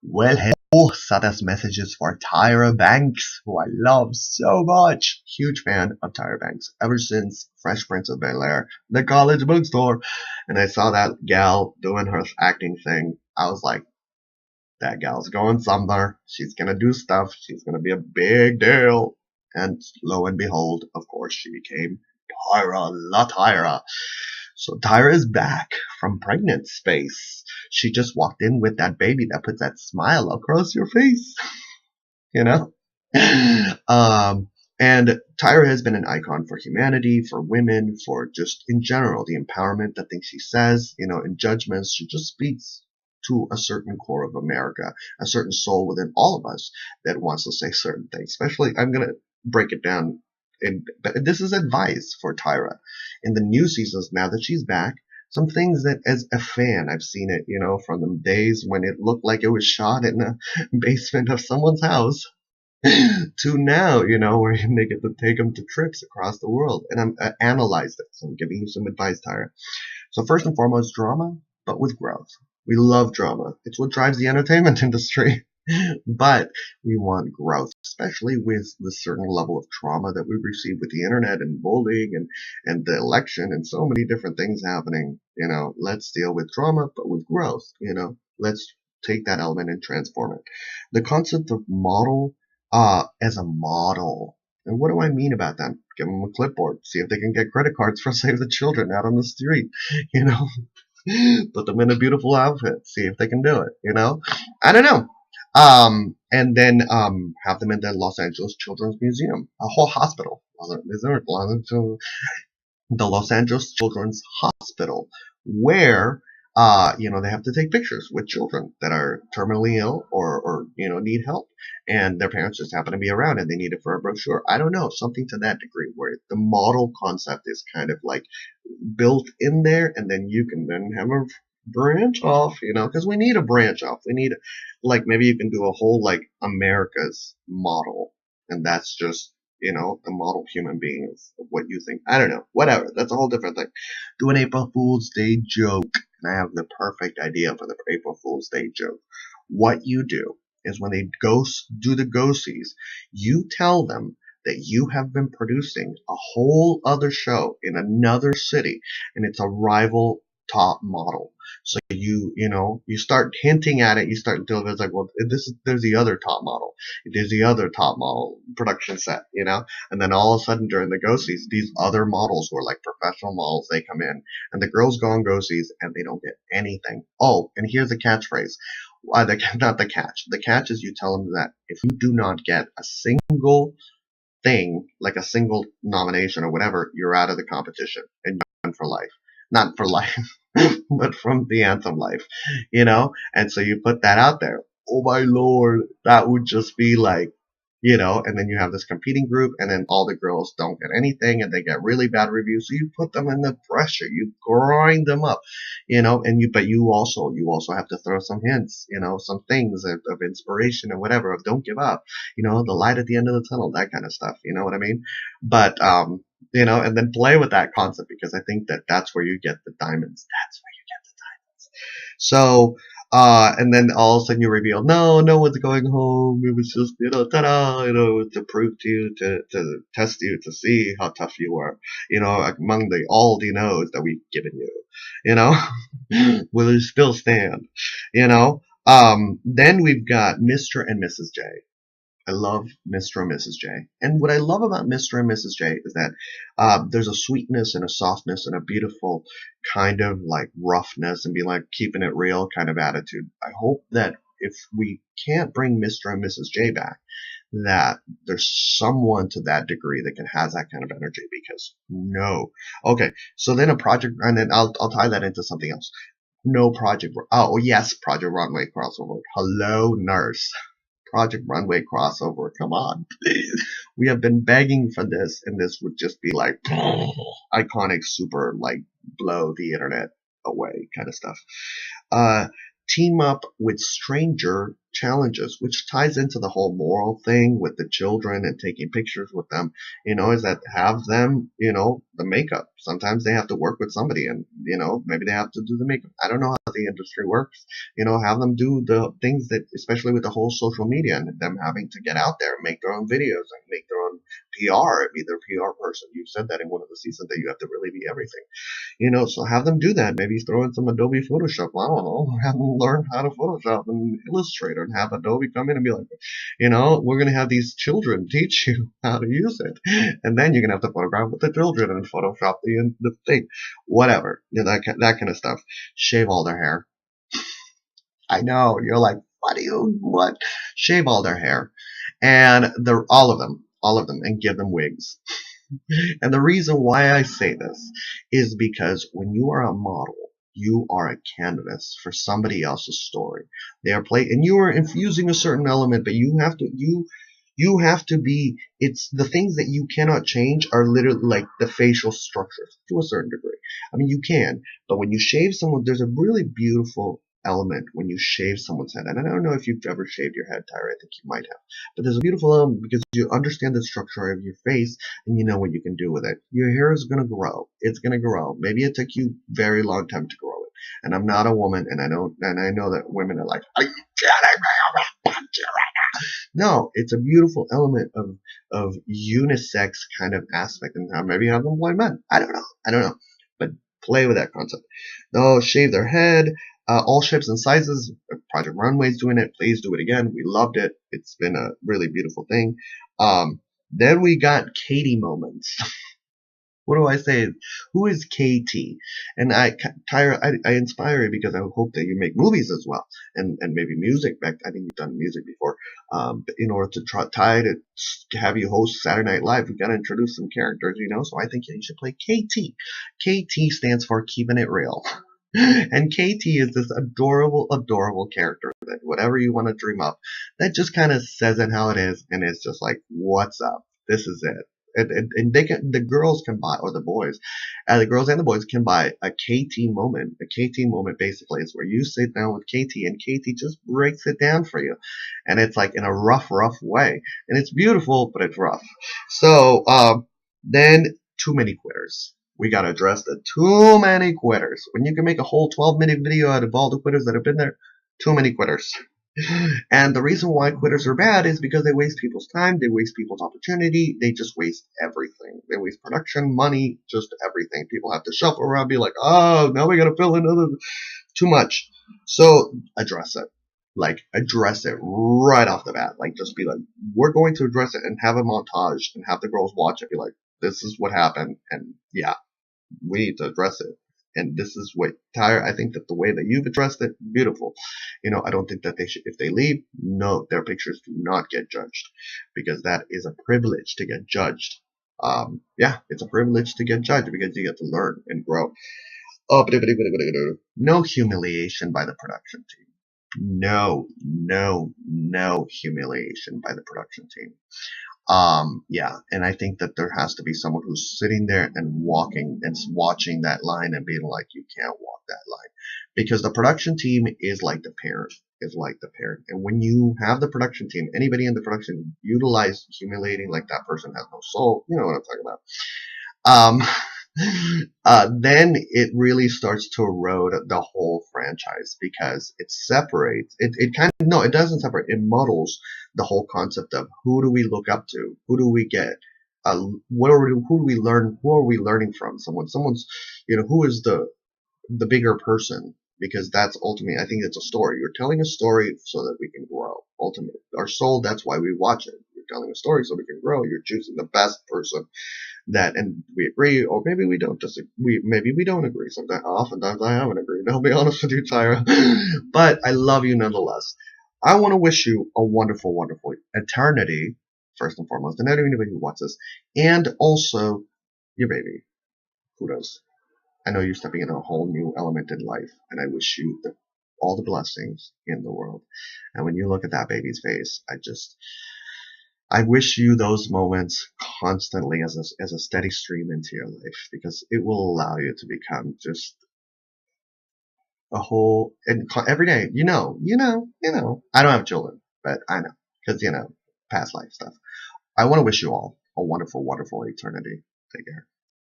Well, hello, Sada's messages for Tyra Banks, who I love so much. Huge fan of Tyra Banks ever since Fresh Prince of Bel-Air, the college bookstore. And I saw that gal doing her acting thing. I was like, that gal's going somewhere. She's gonna do stuff. She's gonna be a big deal. And lo and behold, of course, she became Tyra La Tyra. So Tyra is back from pregnant space. She just walked in with that baby that puts that smile across your face, you know? Um, and Tyra has been an icon for humanity, for women, for just in general, the empowerment, the things she says, in judgments. She just speaks to a certain core of America, a certain soul within all of us that wants to say certain things. Especially, I'm going to break it down. But this is advice for Tyra in the new seasons now that she's back. Some things that, as a fan, I've seen it, from the days when it looked like it was shot in the basement of someone's house to now, where they get to take them to trips across the world. And I'm analyzed it, so I'm giving you some advice, Tyra. So first and foremost, drama, but with growth. We love drama. It's what drives the entertainment industry. But we want growth, especially with the certain level of trauma that we receive with the internet and bullying and the election and so many different things happening. Let's deal with drama, but with growth. Let's take that element and transform it. The concept of model as a model. And what do I mean about that? Give them a clipboard, see if they can get credit cards for Save the Children out on the street, put them in a beautiful outfit, see if they can do it, I don't know. And then have them in the Los Angeles Children's Museum, a whole hospital. The Los Angeles Children's Hospital, where they have to take pictures with children that are terminally ill or need help, and their parents just happen to be around and they need it for a brochure. I don't know, something to that degree where the model concept is kind of like built in there, and then you can then have a branch off, because we need a branch off. We need, like, maybe you can do a whole, like, America's model, and that's just, the model human being of what you think. I don't know. Whatever. That's a whole different thing. Do an April Fool's Day joke. And I have the perfect idea for the April Fool's Day joke. What you do is when they do the go-sees, you tell them that you have been producing a whole other show in another city, and it's a rival top model. So you start hinting at it. You start doing it's like, well, there's the other top model. There's the other top model production set, and then all of a sudden during the go-sees, these other models who are like professional models, they come in, and the girls go on go-sees and they don't get anything. Oh, and here's the catchphrase. Not the catch. The catch is you tell them that if you do not get a single thing, like a single nomination or whatever, you're out of the competition and you're done for life. Not for life, but from the anthem life, and so you put that out there. Oh my Lord, that would just be like, and then you have this competing group, and then all the girls don't get anything and they get really bad reviews. So you put them in the pressure, you grind them up, but you also have to throw some hints, some things of inspiration and whatever, of don't give up, the light at the end of the tunnel, that kind of stuff. You know what I mean? But, and then play with that concept, because I think that that's where you get the diamonds. That's where you get the diamonds. So, and then all of a sudden you reveal, no one's going home. It was just, ta-da, to prove to you, to test you, to see how tough you were, among all the no's that we've given you, will you still stand, then we've got Mr. and Mrs. J. I love Mr. and Mrs. J. And what I love about Mr. and Mrs. J is that there's a sweetness and a softness and a beautiful kind of like roughness and be like keeping it real kind of attitude. I hope that if we can't bring Mr. and Mrs. J back, that there's someone to that degree that can has that kind of energy, because no. Okay, so then a project, and then I'll tie that into something else. No project. Oh yes, Project Runway crossover. Hello, nurse. Project Runway crossover. Come on, please. We have been begging for this, and this would just be like iconic, super like blow the internet away kind of stuff. Team up with stranger challenges, which ties into the whole moral thing with the children and taking pictures with them, is that have them, the makeup. Sometimes they have to work with somebody and, maybe they have to do the makeup. I don't know how the industry works. Have them do the things that, especially with the whole social media and them having to get out there and make their own videos and make their own PR, be their PR person. You said that in one of the seasons that you have to really be everything. So have them do that. Maybe throw in some Adobe Photoshop. I don't know. Have them learn how to Photoshop and Illustrator and have Adobe come in and be like, we're going to have these children teach you how to use it. And then you're going to have to photograph with the children and Photoshop the thing. Whatever. That kind of stuff. Shave all their hair. I know. You're like, what? Shave all their hair. And all of them, and give them wigs. And the reason why I say this is because when you are a model, you are a canvas for somebody else's story. They are and you are infusing a certain element, but you have to be, it's the things that you cannot change are literally like the facial structures to a certain degree. I mean, you can, but when you shave someone, there's a really beautiful element when you shave someone's head. And I don't know if you've ever shaved your head, Tyra. I think you might have. But there's a beautiful element because you understand the structure of your face and you know what you can do with it. Your hair is going to grow. It's going to grow. Maybe it took you a very long time to grow it. And I'm not a woman, and I know that women are like, are you kidding me? I'm going to punch you right now. No, it's a beautiful element of unisex kind of aspect, and maybe have them play men. I don't know. But play with that concept. They'll shave their head. All shapes and sizes. Project Runway's doing it. Please do it again. We loved it. It's been a really beautiful thing. Then we got Katie moments. What do I say? Who is KT? And Tyra, I inspire you because I hope that you make movies as well, and maybe music. I think you've done music before. In order to try to have you host Saturday Night Live, we got to introduce some characters, So I think you should play KT. KT stands for Keeping It Real. And KT is this adorable, adorable character that whatever you want to dream up, that just kind of says it how it is, and it's just like, what's up? This is it. And the girls can buy, or the boys, the girls and the boys can buy a KT moment. A KT moment basically is where you sit down with KT and KT just breaks it down for you. And it's like in a rough way. And it's beautiful, but it's rough. So, then too many quitters. We gotta address the too many quitters. When you can make a whole 12-minute video out of all the quitters that have been there, too many quitters. And the reason why quitters are bad is because they waste people's time, they waste people's opportunity, they just waste everything. They waste production, money, just everything. People have to shuffle around, be like, oh, now we gotta fill another, too much. So address it. Like, address it right off the bat. Like, just be like, we're going to address it and have a montage and have the girls watch it. Be like, this is what happened, and yeah, we need to address it. And this is what, Tyra, I think that the way that you've addressed it, beautiful. I don't think that they should, if they leave, no, their pictures do not get judged, because that is a privilege to get judged. Yeah, it's a privilege to get judged because you get to learn and grow. No humiliation by the production team. No humiliation by the production team. Yeah, and I think that there has to be someone who's sitting there and walking and watching that line and being like, you can't walk that line, because the production team is like the parent, and when you have the production team, anybody in the production utilize humiliating like that person has no soul, you know what I'm talking about. Then it really starts to erode the whole franchise, because it separates, it kind of, no, it doesn't separate, it muddles the whole concept of who do we look up to, who do we get, who do we learn, who are we learning from, someone's, who is the bigger person, because that's ultimately, I think it's a story. You're telling a story so that we can grow. Ultimately, our soul, that's why we watch it. You're telling a story so we can grow. You're choosing the best person and we agree, or maybe we don't disagree. Maybe we don't agree. Oftentimes I haven't agreed. I'll be honest with you, Tyra. But I love you nonetheless. I want to wish you a wonderful, wonderful eternity, first and foremost, and anybody who wants this, and also your baby. Kudos. I know you're stepping into a whole new element in life, and I wish you all the blessings in the world. And when you look at that baby's face, I wish you those moments constantly as a steady stream into your life, because it will allow you to become just a whole, and every day, I don't have children, but I know, because, past life stuff. I want to wish you all a wonderful, wonderful eternity. Take care.